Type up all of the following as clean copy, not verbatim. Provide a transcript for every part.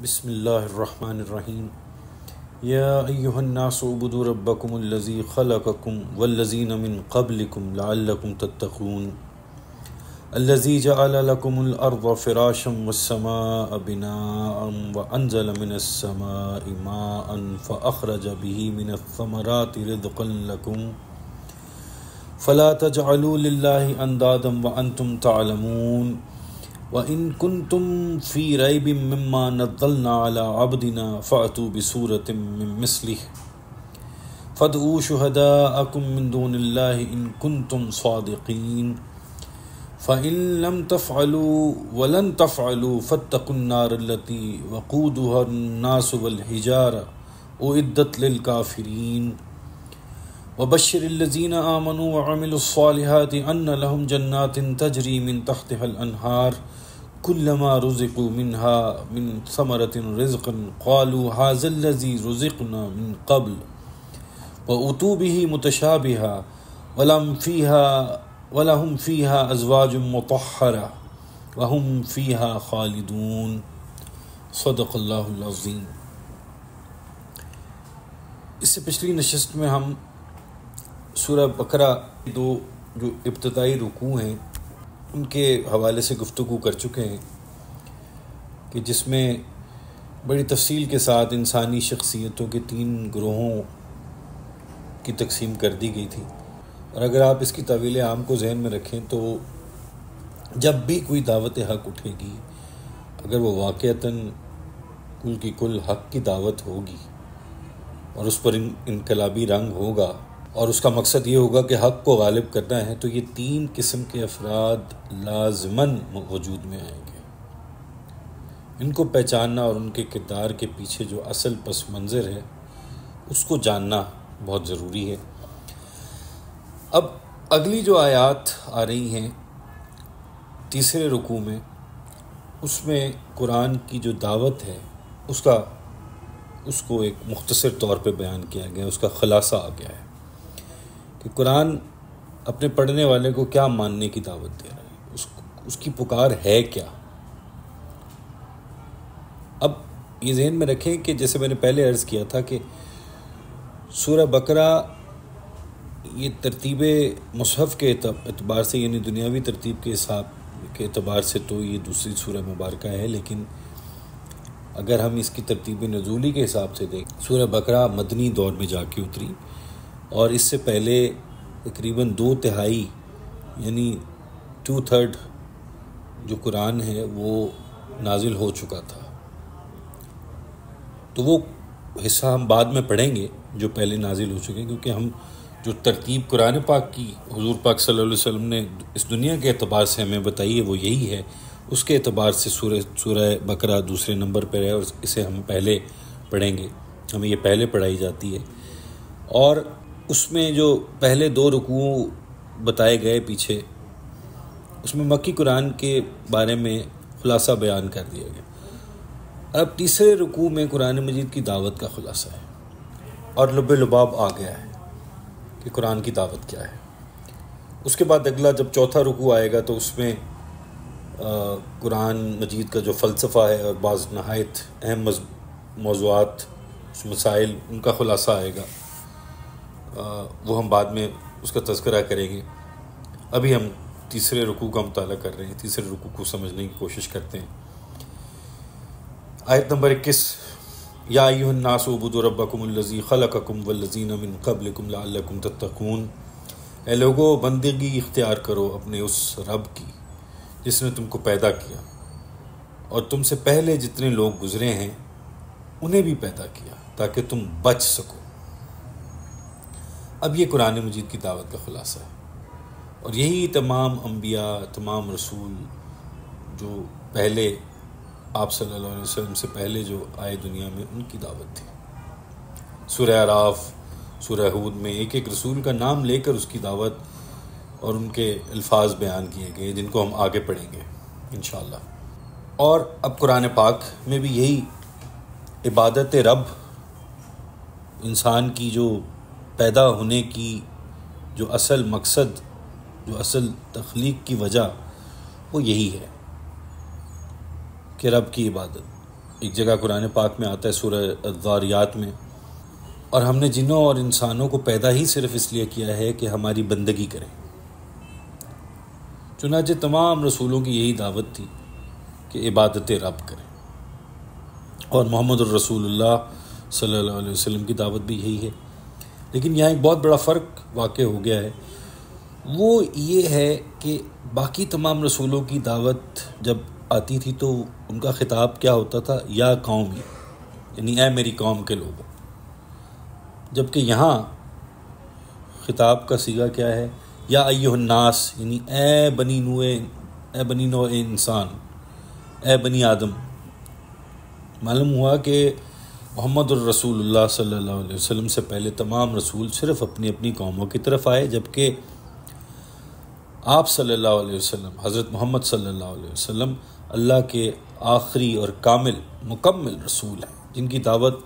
بسم اللہ الرحمن الرحیم یا ایہا الناس اعبدوا ربکم الذی خلقکم والذین من قبلکم لعلکم تتقون الذی جعل لکم الارض فراشا والسماء بناء وانزل من السماء ماء فاخرج به من الثمرات رزقا لکم فلا تجعلوا للہ اندادا وانتم تعلمون وَإِن كُنتُم فِي رَيْبٍ مِّمَّا نَزَّلْنَا عَلَىٰ عَبْدِنَا فَأْتُوا بِسُورَةٍ مِّن مِّثْلِهِ فَادْعُوا شُهَدَاءَكُم مِّن دُونِ اللَّهِ إِن كُنتُمْ صَادِقِينَ فَإِن لَّمْ تَفْعَلُوا وَلَن تَفْعَلُوا فَاتَّقُوا النَّارَ الَّتِي وَقُودُهَا النَّاسُ وَالْحِجَارَةُ أُعِدَّتْ لِلْكَافِرِينَ وَبَشِّرِ الَّذِينَ آمَنُوا وَعَمِلُوا الصَّالِحَاتِ أَنَّ لَهُمْ جَنَّاتٍ تَجْرِي مِن تَحْتِهَا الْأَنْهَارُ كُلَّمَا رُزِقُوا مِنْهَا مِن ثَمَرَةٍ رِزْقًا قَالُوا هَٰذَا الَّذِي رُزِقْنَا مِن قَبْلُ وَأُتُوا بِهِ مُتَشَابِهًا وَلَهُمْ فِيهَا أَزْوَاجٌ مُّطَهَّرَةٌ وَهُمْ فِيهَا خَالِدُونَ صدق اللہ العظیم۔ اس سے پچھلی نشست میں ہم سورہ بقرہ دو جو ابتدائی رکوع ہیں ان کے حوالے سے گفتگو کر چکے ہیں کہ جس میں بڑی تفصیل کے ساتھ انسانی شخصیتوں کے 3 گروہوں کی تقسیم کر دی گئی تھی، اور اگر آپ اس کی طویل عام کو ذہن میں رکھیں تو جب بھی کوئی دعوت حق اٹھے گی، اگر وہ واقعتاً کل کی کل حق کی دعوت ہوگی اور اس پر انقلابی رنگ ہوگا اور اس کا مقصد یہ ہوگا کہ حق کو غالب کرنا ہے، تو یہ 3 قسم کے افراد لازماً وجود میں آئیں گے۔ ان کو پہچاننا اور ان کے کردار کے پیچھے جو اصل پس منظر ہے اس کو جاننا بہت ضروری ہے۔ اب اگلی جو آیات آ رہی ہیں تیسرے رکوع میں، اس میں قرآن کی جو دعوت ہے اس کو ایک مختصر طور پہ بیان کیا گیا، اس کا خلاصہ آ گیا ہے کہ قرآن اپنے پڑھنے والے کو کیا ماننے کی دعوت دے رہا ہے، اس کی پکار ہے کیا۔ اب یہ ذہن میں رکھیں کہ جیسے میں نے پہلے عرض کیا تھا کہ سورہ بقرہ یہ ترتیب مصحف کے اعتبار سے، یعنی دنیاوی ترتیب کے حساب کے اعتبار سے تو یہ دوسری سورہ مبارکہ ہے، لیکن اگر ہم اس کی ترتیب نزولی کے حساب سے دیکھیں، سورہ بقرہ مدنی دور میں جا کے اتری، اور اس سے پہلے تقریباً 2/3 یعنی 2/3 جو قرآن ہے وہ نازل ہو چکا تھا۔ تو وہ حصہ ہم بعد میں پڑھیں گے جو پہلے نازل ہو چکے ہیں، کیونکہ ہم جو ترتیب قرآن پاک کی حضور پاک صلی اللہ علیہ وسلم نے اس دنیا کے اعتبار سے ہمیں بتائی ہے وہ یہی ہے، اس کے اعتبار سے سورہ بقرہ دوسرے نمبر پر ہے، اور اسے ہم پہلے پڑھیں گے، ہمیں یہ پہلے پڑھائی جاتی ہے۔ اور اس میں جو پہلے 2 رکوع بتائے گئے پیچھے، اس میں مکی قرآن کے بارے میں خلاصہ بیان کر دیا گیا۔ اب تیسرے رکوع میں قرآن مجید کی دعوت کا خلاصہ ہے، اور لب لباب آ گیا ہے کہ قرآن کی دعوت کیا ہے۔ اس کے بعد اگلا جب چوتھا رکوع آئے گا تو اس میں قرآن مجید کا جو فلسفہ ہے اور بعض نہایت اہم موضوعات، مسائل، ان کا خلاصہ آئے گا، وہ ہم بعد میں اس کا تذکرہ کریں گے۔ ابھی ہم تیسرے رکوع کا مطالعہ کر رہے ہیں، تیسرے رکوع کو سمجھنے کی کوشش کرتے ہیں۔ آیت نمبر 21، یا ایھا الناس اعبدوا ربکم الذی خلقکم والذین من قبلکم لعلکم تتقون، اے لوگو بندگی اختیار کرو اپنے اس رب کی جس نے تم کو پیدا کیا اور تم سے پہلے جتنے لوگ گزرے ہیں انہیں بھی پیدا کیا تاکہ تم بچ سکو۔ اب یہ قرآن مجید کی دعوت کا خلاصہ ہے، اور یہی تمام انبیاء، تمام رسول جو پہلے آپ صلی اللہ علیہ وسلم سے پہلے جو آئے دنیا میں، ان کی دعوت تھی۔ سورہ اعراف، سورہ ہود میں ایک ایک رسول کا نام لے کر اس کی دعوت اور ان کے الفاظ بیان کیے گئے، جن کو ہم آگے پڑھیں گے انشاءاللہ۔ اور اب قرآن پاک میں بھی یہی عبادت رب، انسان کی جو پیدا ہونے کی جو اصل مقصد، جو اصل تخلیق کی وجہ، وہ یہی ہے کہ رب کی عبادت، ایک جگہ قرآن پاک میں آتا ہے سورہ الذاریات میں، اور ہم نے جنوں اور انسانوں کو پیدا ہی صرف اس لیے کیا ہے کہ ہماری بندگی کریں۔ چنانچہ تمام رسولوں کی یہی دعوت تھی کہ عبادت رب کریں، اور محمد الرسول اللہ صلی اللہ علیہ وسلم کی دعوت بھی یہی ہے۔ لیکن یہاں ایک بہت بڑا فرق واقع ہو گیا ہے، وہ یہ ہے کہ باقی تمام رسولوں کی دعوت جب آتی تھی تو ان کا خطاب کیا ہوتا تھا؟ یا قومی، یعنی اے میری قوم کے لوگوں، جبکہ یہاں خطاب کا صیغہ کیا ہے؟ یا ایھا الناس، یعنی اے بنی نوع انسان، اے بنی آدم۔ معلوم ہوا کہ محمد الرسول اللہ صلی اللہ علیہ وسلم سے پہلے تمام رسول صرف اپنی اپنی قوموں کی طرف آئے، جبکہ آپ صلی اللہ علیہ وسلم، حضرت محمد صلی اللہ علیہ وسلم اللہ کے آخری اور مکمل رسول ہیں، جن کی دعوت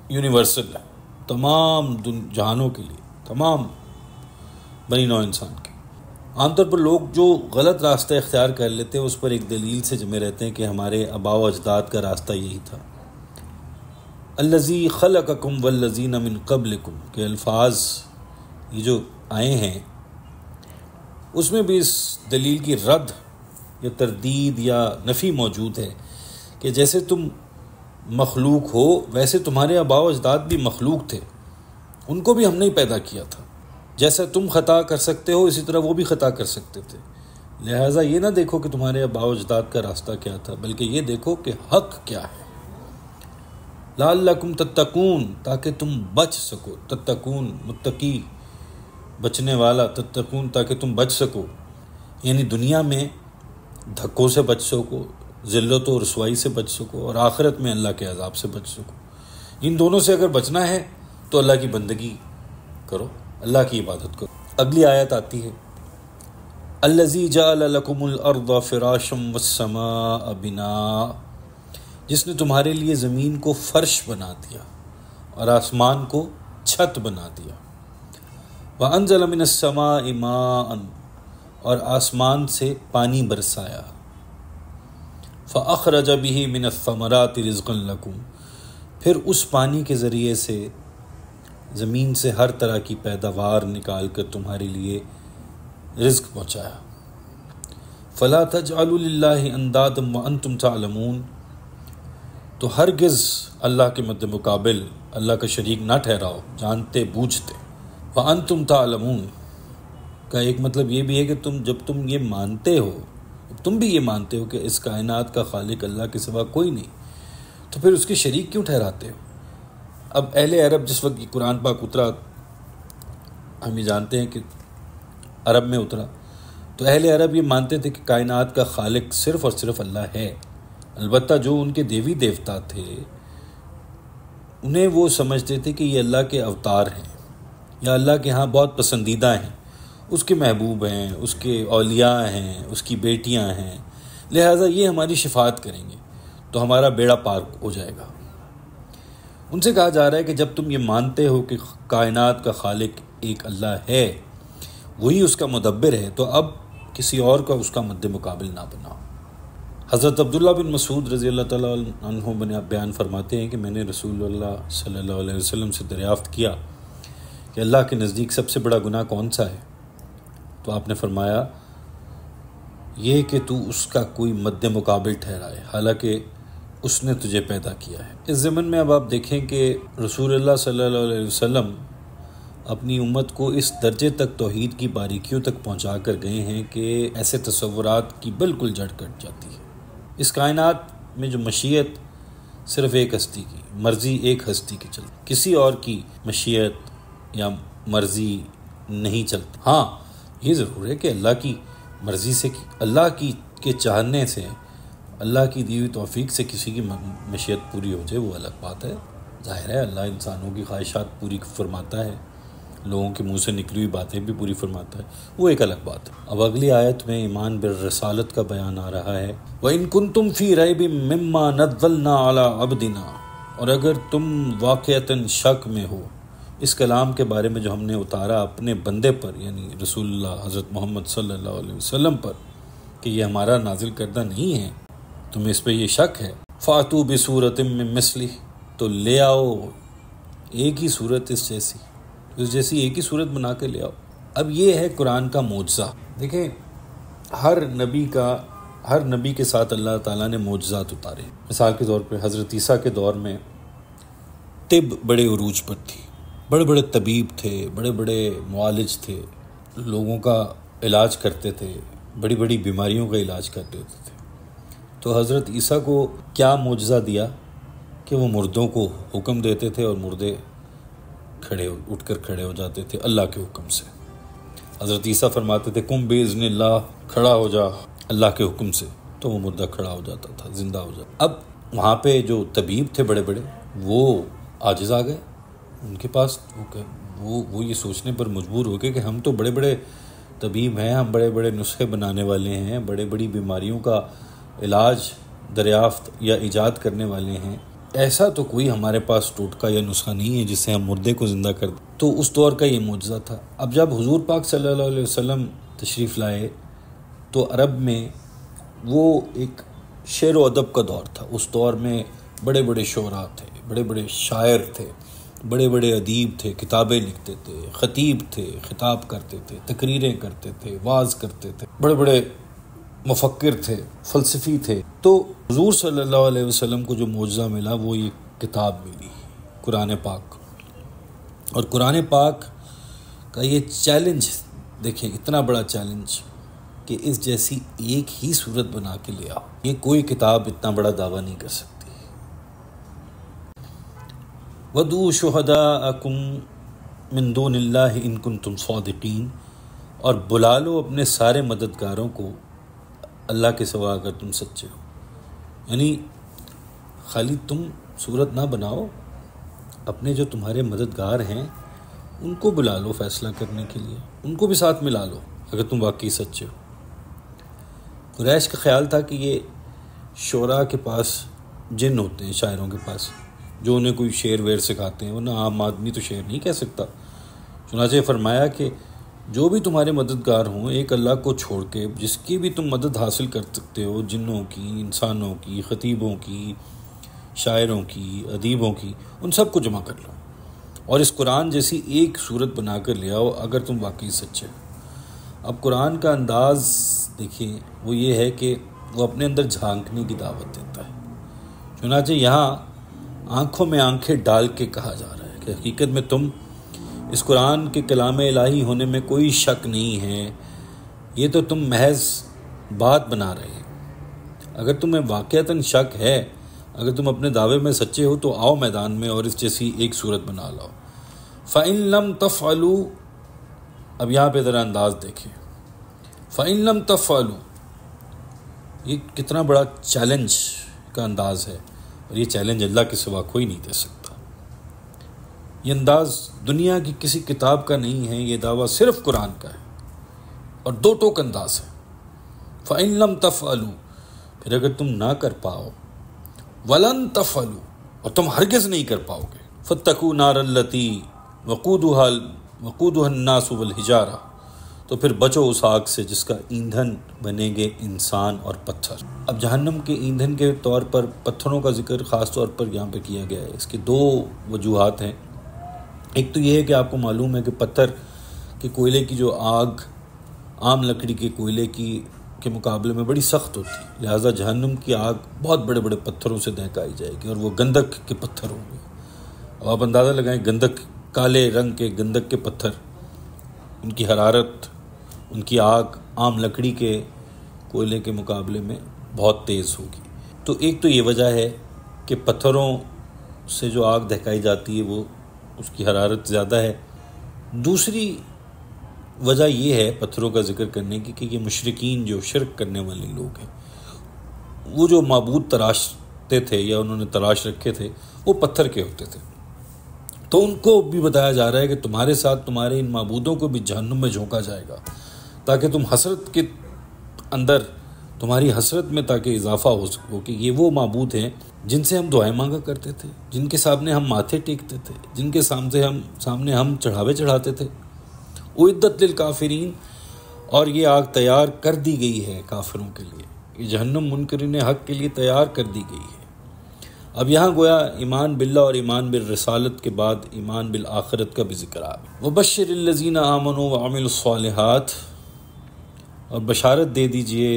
یونیورسل ہے، تمام جہانوں کے لیے، تمام بنی نوع انسان کے۔ عام طور پر لوگ جو غلط راستہ اختیار کر لیتے ہیں اس پر ایک دلیل سے جمے رہتے ہیں کہ ہمارے آباء و اجداد کا راستہ یہی تھا۔ الذی خلقکم والذین من قبلکم کے الفاظ یہ جو آئے ہیں، اس میں بھی اس دلیل کی رد یا تردید یا نفی موجود ہے کہ جیسے تم مخلوق ہو ویسے تمہارے آباء و اجداد بھی مخلوق تھے، ان کو بھی ہم نے پیدا کیا تھا، جیسا تم خطا کر سکتے ہو اسی طرح وہ بھی خطا کر سکتے تھے۔ لہٰذا یہ نہ دیکھو کہ تمہارے آباء و اجداد کا راستہ کیا تھا، بلکہ یہ دیکھو کہ حق کیا ہے۔ لعلکم تتقون، تاکہ تم بچ سکو، تتقون متقی، بچنے والا، تتقون تاکہ تم بچ سکو، یعنی دنیا میں دھکوں سے بچ سکو، ذلت و رسوائی سے بچ سکو، اور آخرت میں اللہ کے عذاب سے بچ سکو۔ ان دونوں سے اگر بچنا ہے تو اللہ کی بندگی کرو، اللہ کی عبادت کرو۔ اگلی آیت آتی ہے الذی جعل لکم الارض فراشا والسماء بناء، جس نے تمہارے لیے زمین کو فرش بنا دیا اور آسمان کو چھت بنا دیا۔ وانزل من السماء ماء، اور آسمان سے پانی برسایا۔ فاخرج به من الثمرات رزقا لکم، پھر اس پانی کے ذریعے سے زمین سے ہر طرح کی پیداوار نکال کر تمہارے لیے رزق پہنچایا۔ فلا تجعلوا للہ اندادا وانتم تعلمون، تو ہرگز اللہ کے مد مقابل اللہ کا شریک نہ ٹھہراؤ جانتے بوجھتے۔ وانتم تعلمون کا ایک مطلب یہ بھی ہے کہ جب تم یہ مانتے ہو، تم بھی یہ مانتے ہو کہ اس کائنات کا خالق اللہ کے سوا کوئی نہیں، تو پھر اس کے شریک کیوں ٹھہراتے ہو؟ اب اہل عرب جس وقت یہ قرآن پاک اترا، ہم یہ جانتے ہیں کہ عرب میں اترا، تو اہل عرب یہ مانتے تھے کہ کائنات کا خالق صرف اور صرف اللہ ہے۔ البتہ جو ان کے دیوی دیوتا تھے انہیں وہ سمجھتے تھے کہ یہ اللہ کے اوتار ہیں یا اللہ کے ہاں بہت پسندیدہ ہیں، اس کے محبوب ہیں، اس کے اولیاء ہیں، اس کی بیٹیاں ہیں، لہٰذا یہ ہماری شفاعت کریں گے تو ہمارا بیڑا پار ہو جائے گا۔ ان سے کہا جا رہا ہے کہ جب تم یہ مانتے ہو کہ کائنات کا خالق ایک اللہ ہے، وہی اس کا مدبر ہے، تو اب کسی اور کا اس کا مد مقابل نہ بناؤ۔ حضرت عبداللہ بن مسعود رضی اللہ تعالیٰ عنہ بیان فرماتے ہیں کہ میں نے رسول اللہ صلی اللہ علیہ وسلم سے دریافت کیا کہ اللہ کے نزدیک سب سے بڑا گناہ کون سا ہے؟ تو آپ نے فرمایا یہ کہ تو اس کا کوئی مد مقابل ٹھہرائے، حالانکہ اس نے تجھے پیدا کیا ہے۔ اس ضمن میں اب آپ دیکھیں کہ رسول اللہ صلی اللہ علیہ وسلم اپنی امت کو اس درجے تک توحید کی باریکیوں تک پہنچا کر گئے ہیں کہ ایسے تصورات کی بالکل جڑ کٹ جاتی ہے۔ اس کائنات میں جو مشیت صرف ایک ہستی کی، مرضی ایک ہستی کی چلتی، کسی اور کی مشیت یا مرضی نہیں چلتی۔ ہاں یہ ضرور ہے کہ اللہ کی مرضی سے، اللہ کے چاہنے سے، اللہ کی دی ہوئی توفیق سے کسی کی مشیت پوری ہو جائے وہ الگ بات ہے۔ ظاہر ہے اللہ انسانوں کی خواہشات پوری فرماتا ہے، لوگوں کے منہ سے نکلی ہوئی باتیں بھی پوری فرماتا ہے، وہ ایک الگ بات ہے۔ اب اگلی آیت میں ایمان بالرسالت کا بیان آ رہا ہے۔ وَإِن كُنتُمْ فِي رَيْبٍ مِّمَّا نَزَّلْنَا عَلَىٰ عَبْدِنَا، اور اگر تم واقعتاً شک میں ہو اس کلام کے بارے میں جو ہم نے اتارا اپنے بندے پر، یعنی رسول اللہ حضرت محمد صلی اللہ علیہ وسلم پر، کہ یہ ہمارا نازل کردہ نہیں ہے، تمہیں اس پہ یہ شک ہے، فاتو بصورت من مثلہ، تو لے آؤ ایک ہی صورت اس جیسی ایک ہی صورت بنا کے لے آؤ۔ اب یہ ہے قرآن کا معجزہ۔ دیکھیں ہر نبی کے ساتھ اللہ تعالیٰ نے معجزات اتارے۔ مثال کے طور پہ حضرت عیسیٰ کے دور میں طب بڑے عروج پر تھی، بڑے بڑے طبیب تھے، بڑے بڑے معالج تھے، لوگوں کا علاج کرتے تھے، بڑی بڑی بیماریوں کا علاج کرتے تھے۔ تو حضرت عیسیٰ کو کیا معجزہ دیا کہ وہ مردوں کو حکم دیتے تھے اور مردے اٹھ کر کھڑے ہو جاتے تھے اللہ کے حکم سے۔ حضرت عیسیٰ فرماتے تھے قم باذن اللہ، کھڑا ہو جا اللہ کے حکم سے، تو وہ مردہ کھڑا ہو جاتا تھا، زندہ ہو جاتا۔ اب وہاں پہ جو طبیب تھے بڑے بڑے، وہ عاجز آ گئے، ان کے پاس وہ یہ سوچنے پر مجبور ہو گئے کہ ہم تو بڑے بڑے طبیب ہیں، ہم بڑے بڑے نسخے بنانے والے ہیں، بڑے بڑی بیماریوں کا علاج دریافت یا ایجاد کرنے والے ہیں، ایسا تو کوئی ہمارے پاس ٹوٹکا یا نسخہ نہیں ہے جس سے ہم مردے کو زندہ کر دیں۔ تو اس دور کا یہ معجزہ تھا۔ اب جب حضور پاک صلی اللہ علیہ وسلم تشریف لائے تو عرب میں وہ ایک شعر و ادب کا دور تھا۔ اس دور میں بڑے بڑے شعراء تھے، بڑے بڑے شاعر تھے، بڑے بڑے ادیب تھے، کتابیں لکھتے تھے، خطیب تھے، خطاب کرتے تھے، تقریریں کرتے تھے، واعظ کرتے تھے، بڑے بڑے مفکر تھے، فلسفی تھے۔ تو حضور صلی اللہ علیہ وسلم کو جو معجزہ ملا وہ یہ کتاب ملی، قرآن پاک۔ اور قرآن پاک کا یہ چیلنج دیکھیں، اتنا بڑا چیلنج کہ اس جیسی ایک ہی صورت بنا کے لے آؤ، یہ کوئی کتاب اتنا بڑا دعویٰ نہیں کر سکتی۔ وَدُعُوا شُهَدَاءَكُم مِّن دُونِ اللَّهِ إِن كُنتُمْ صَادِقِينَ، اور بلا لو اپنے سارے مددگاروں کو اللہ کے سوا اگر تم سچے ہو۔ یعنی خالی تم صورت نہ بناؤ، اپنے جو تمہارے مددگار ہیں ان کو بلا لو فیصلہ کرنے کے لیے، ان کو بھی ساتھ ملا لو اگر تم واقعی سچے ہو۔ قریش کا خیال تھا کہ یہ شعراء کے پاس جن ہوتے ہیں، شاعروں کے پاس، جو انہیں کوئی شعر ویر سکھاتے ہیں، ورنہ عام آدمی تو شعر نہیں کہہ سکتا۔ چنانچہ فرمایا کہ جو بھی تمہارے مددگار ہوں، ایک اللہ کو چھوڑ کے جس کی بھی تم مدد حاصل کر سکتے ہو، جنوں کی، انسانوں کی، خطیبوں کی، شاعروں کی، ادیبوں کی، ان سب کو جمع کر لو اور اس قرآن جیسی ایک صورت بنا کر لے آؤ اگر تم واقعی سچے ہو۔ اب قرآن کا انداز دیکھیں، وہ یہ ہے کہ وہ اپنے اندر جھانکنے کی دعوت دیتا ہے۔ چنانچہ یہاں آنکھوں میں آنکھیں ڈال کے کہا جا رہا ہے کہ حقیقت میں تم اس قرآن کے کلام الہی ہونے میں کوئی شک نہیں ہے، یہ تو تم محض بات بنا رہے ہیں۔ اگر تمہیں واقعتاً شک ہے، اگر تم اپنے دعوے میں سچے ہو تو آؤ میدان میں اور اس جیسی ایک صورت بنا لاؤ۔ فَإِن لَمْ تَفْعَلُوا، اب یہاں پہ ذرا انداز دیکھیں، فَإِن لَمْ تَفْعَلُوا، یہ کتنا بڑا چیلنج کا انداز ہے، اور یہ چیلنج اللہ کے سوا کوئی نہیں دے سکتا۔ یہ انداز دنیا کی کسی کتاب کا نہیں ہے، یہ دعویٰ صرف قرآن کا ہے، اور دو ٹوک انداز ہے۔ فَإِن لَمْ تَفْعَلُوا، پھر اگر تم نہ کر پاؤ، وَلَن تَفْعَلُوا، اور تم ہرگز نہیں کر پاؤ گے، فَاتَّقُوا نَارَ الَّتِي وَقُودُهَا النَّاسُ وَالْحِجَارَةُ، تو پھر بچو اس آگ سے جس کا ایندھن بنیں گے انسان اور پتھر۔ اب جہنم کے ایندھن کے طور پر پتھروں کا ذکر خاص طور پر یہاں پہ کیا گیا ہے۔ اس کے دو وجوہات ہیں۔ ایک تو یہ ہے کہ آپ کو معلوم ہے کہ پتھر کے کوئلے کی جو آگ عام لکڑی کے کوئلے کے مقابلے میں بڑی سخت ہوتی ہے، لہٰذا جہنم کی آگ بہت بڑے بڑے پتھروں سے دہکائی جائے گی، اور وہ گندک کے پتھر ہوں گے۔ اب آپ اندازہ لگائیں، گندک، کالے رنگ کے گندک کے پتھر، ان کی حرارت، ان کی آگ عام لکڑی کے کوئلے کے مقابلے میں بہت تیز ہوگی۔ تو ایک تو یہ وجہ ہے کہ پتھروں سے جو آگ دہکائی جاتی ہے وہ اس کی حرارت زیادہ ہے۔ دوسری وجہ یہ ہے پتھروں کا ذکر کرنے کی کہ یہ مشرکین جو شرک کرنے والے لوگ ہیں، وہ جو معبود تراشتے تھے یا انہوں نے تراش رکھے تھے، وہ پتھر کے ہوتے تھے۔ تو ان کو بھی بتایا جا رہا ہے کہ تمہارے ساتھ تمہارے ان معبودوں کو بھی جہنم میں جھونکا جائے گا، تاکہ تم حسرت کے اندر، تمہاری حسرت میں تاکہ اضافہ ہو سکو کہ یہ وہ معبود ہیں جن سے ہم دعائیں مانگا کرتے تھے، جن کے سامنے ہم ماتھے ٹیکتے تھے، جن کے سامنے ہم چڑھاوے چڑھاتے تھے۔ اعدت للکافرین، اور یہ آگ تیار کر دی گئی ہے کافروں کے لیے، یہ جہنم منکرین حق کے لیے تیار کر دی گئی ہے۔ اب یہاں گویا ایمان باللہ اور ایمان بالرسالت کے بعد ایمان بالآخرت کا بھی ذکر آ گیا۔ وبشر الذین آمنوا وعملوا الصالحات، اور بشارت دے دیجئے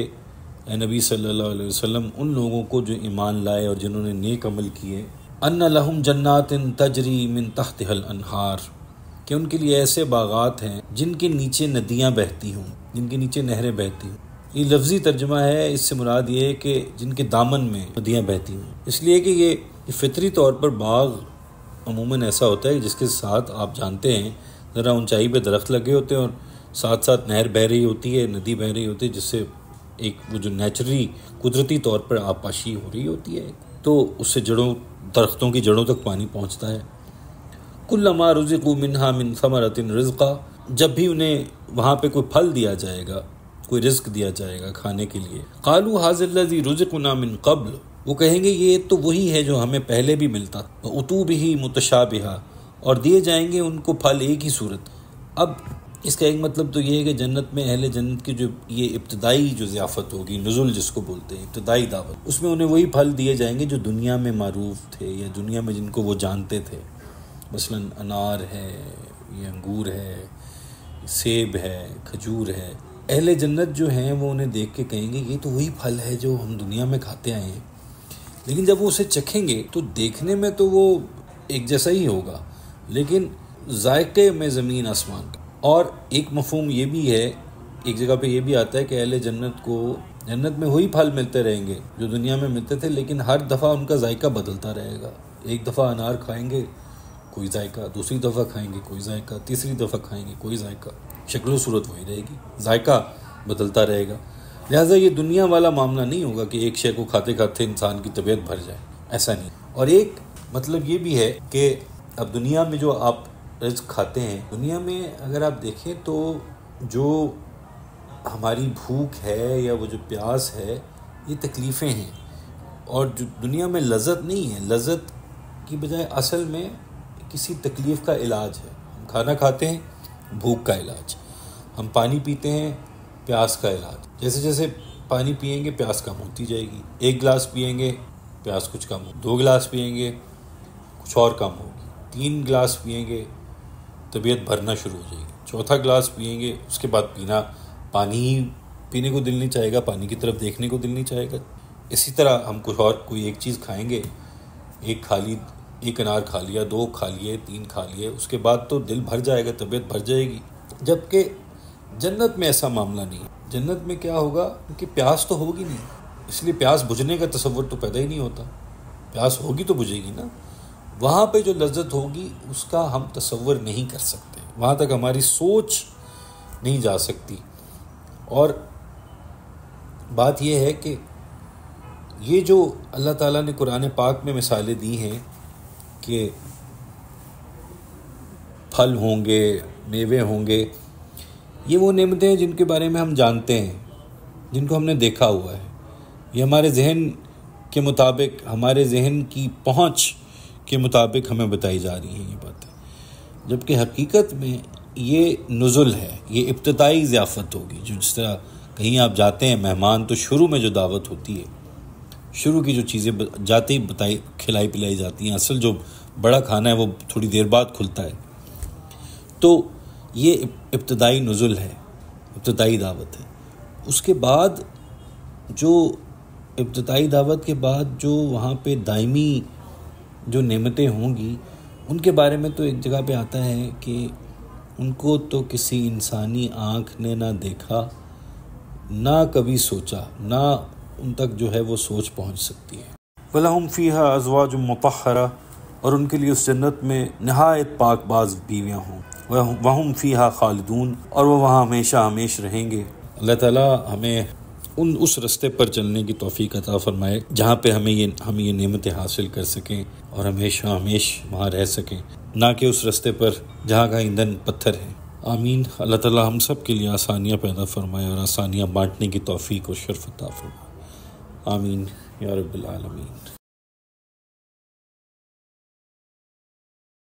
اے نبی صلی اللہ علیہ وسلم ان لوگوں کو جو ایمان لائے اور جنہوں نے نیک عمل کیے، ان لہم جنات تجری من تحتها الانہار، کہ ان کے لیے ایسے باغات ہیں جن کے نیچے ندیاں بہتی ہوں، جن کے نیچے نہریں بہتی ہوں۔ یہ لفظی ترجمہ ہے، اس سے مراد یہ ہے کہ جن کے دامن میں ندیاں بہتی ہوں، اس لیے کہ یہ فطری طور پر باغ عموماً ایسا ہوتا ہے جس کے ساتھ آپ جانتے ہیں ذرا اونچائی پہ درخت لگے ہوتے ہیں اور ساتھ ساتھ نہر بہہ رہی ہوتی ہے، ندی بہہ رہی ہوتی ہے، جس سے ایک وہ جو نیچرلی قدرتی طور پر آبپاشی ہو رہی ہوتی ہے، تو اس سے درختوں کی جڑوں تک پانی پہنچتا ہے۔ کلما رزقوا منہا من ثمرۃ رزقا، جب بھی انہیں وہاں پہ کوئی پھل دیا جائے گا، کوئی رزق دیا جائے گا کھانے کے لیے، قالوا ھذا الذی رزقنا من قبل، وہ کہیں گے یہ تو وہی ہے جو ہمیں پہلے بھی ملتا، واتوا بہ متشابہا، اور دیے جائیں گے ان کو پھل ایک ہی صورت۔ اب اس کا ایک مطلب تو یہ ہے کہ جنت میں اہل جنت کی جو یہ ابتدائی جو ضیافت ہوگی، نزول جس کو بولتے ہیں، ابتدائی دعوت، اس میں انہیں وہی پھل دیے جائیں گے جو دنیا میں معروف تھے یا دنیا میں جن کو وہ جانتے تھے، مثلا انار ہے، یہ انگور ہے، سیب ہے، کھجور ہے۔ اہل جنت جو ہیں وہ انہیں دیکھ کے کہیں گے یہ تو وہی پھل ہے جو ہم دنیا میں کھاتے آئے ہیں، لیکن جب وہ اسے چکھیں گے تو دیکھنے میں تو وہ ایک جیسا ہی ہوگا، لیکن ذائقے میں زمین آسمان کا۔ اور ایک مفہوم یہ بھی ہے، ایک جگہ پہ یہ بھی آتا ہے کہ اہل جنت کو جنت میں وہی پھل ملتے رہیں گے جو دنیا میں ملتے تھے، لیکن ہر دفعہ ان کا ذائقہ بدلتا رہے گا۔ ایک دفعہ انار کھائیں گے کوئی ذائقہ، دوسری دفعہ کھائیں گے کوئی ذائقہ، تیسری دفعہ کھائیں گے کوئی ذائقہ، شکل و صورت وہی رہے گی، ذائقہ بدلتا رہے گا۔ لہٰذا یہ دنیا والا معاملہ نہیں ہوگا کہ ایک شے کو کھاتے کھاتے انسان کی طبیعت بھر جائے، ایسا نہیں۔ اور ایک مطلب یہ بھی ہے کہ اب دنیا میں جو آپ رزق کھاتے ہیں، دنیا میں اگر آپ دیکھیں تو جو ہماری بھوک ہے یا وہ جو پیاس ہے، یہ تکلیفیں ہیں، اور جو دنیا میں لذت نہیں ہے، لذت کی بجائے اصل میں کسی تکلیف کا علاج ہے۔ ہم کھانا کھاتے ہیں، بھوک کا علاج، ہم پانی پیتے ہیں، پیاس کا علاج۔ جیسے جیسے پانی پئیں گے پیاس کم ہوتی جائے گی، ایک گلاس پئیں گے پیاس کچھ کم ہوگی، 2 گلاس پئیں گے کچھ اور کم ہوگی، 3 گلاس پئیں گے طبیعت بھرنا شروع ہو جائے گی، 4تھا گلاس پئیں گے اس کے بعد پانی ہی پینے کو دل نہیں چاہے گا، پانی کی طرف دیکھنے کو دل نہیں چاہے گا۔ اسی طرح ہم کچھ اور کوئی ایک چیز کھائیں گے، ایک انار کھا لیا، 2 کھا لیے، 3 کھا لیے، اس کے بعد تو دل بھر جائے گا، طبیعت بھر جائے گی۔ جبکہ جنت میں ایسا معاملہ نہیں ہے۔ جنت میں کیا ہوگا کہ پیاس تو ہوگی نہیں، اس لیے پیاس بجھنے کا تصور تو پیدا ہی نہیں ہوتا، پیاس ہوگی تو بجھے گی نا۔ وہاں پہ جو لذت ہوگی اس کا ہم تصور نہیں کر سکتے، وہاں تک ہماری سوچ نہیں جا سکتی۔ اور بات یہ ہے کہ یہ جو اللہ تعالیٰ نے قرآن پاک میں مثالیں دی ہیں کہ پھل ہوں گے، میوے ہوں گے، یہ وہ نعمتیں ہیں جن کے بارے میں ہم جانتے ہیں، جن کو ہم نے دیکھا ہوا ہے، یہ ہمارے ذہن کے مطابق، ہمارے ذہن کی پہنچ کے مطابق ہمیں بتائی جا رہی ہیں یہ باتیں، جبکہ حقیقت میں یہ نزل ہے، یہ ابتدائی ضیافت ہوگی۔ جو جس طرح کہیں آپ جاتے ہیں مہمان، تو شروع میں جو دعوت ہوتی ہے، شروع کی جو چیزیں جاتے ہی کھلائی پلائی جاتی ہیں، اصل جو بڑا کھانا ہے وہ تھوڑی دیر بعد کھلتا ہے۔ تو یہ ابتدائی نزل ہے، ابتدائی دعوت ہے۔ اس کے بعد جو ابتدائی دعوت کے بعد جو وہاں پہ دائمی جو نعمتیں ہوں گی، ان کے بارے میں تو ایک جگہ پہ آتا ہے کہ ان کو تو کسی انسانی آنکھ نے نہ دیکھا، نہ کبھی سوچا، نہ ان تک جو ہے وہ سوچ پہنچ سکتی ہے۔ وَلَهُمْ فِيهَا أَزْوَاجٌ مُطَهَّرَةٌ، اور ان کے لیے اس جنت میں نہایت پاک باز بیویاں ہوں، وَهُمْ فِيهَا خَالِدُونَ، اور وہ وہاں ہمیشہ ہمیش رہیں گے۔ اللہ تعالیٰ ہمیں اس رستے پر چلنے کی توفیق عطا فرمائے جہاں پہ ہم یہ نعمتیں حاصل کر سکیں اور ہمیشہ ہمیش وہاں رہ سکیں، نہ کہ اس رستے پر جہاں کا ایندھن پتھر ہے۔ آمین۔ اللہ تعالیٰ ہم سب کے لیے آسانیاں پیدا فرمائے اور آسانیاں بانٹنے کی توفیق و شرف عطا فرمائے۔ آمین یا رب العالمین۔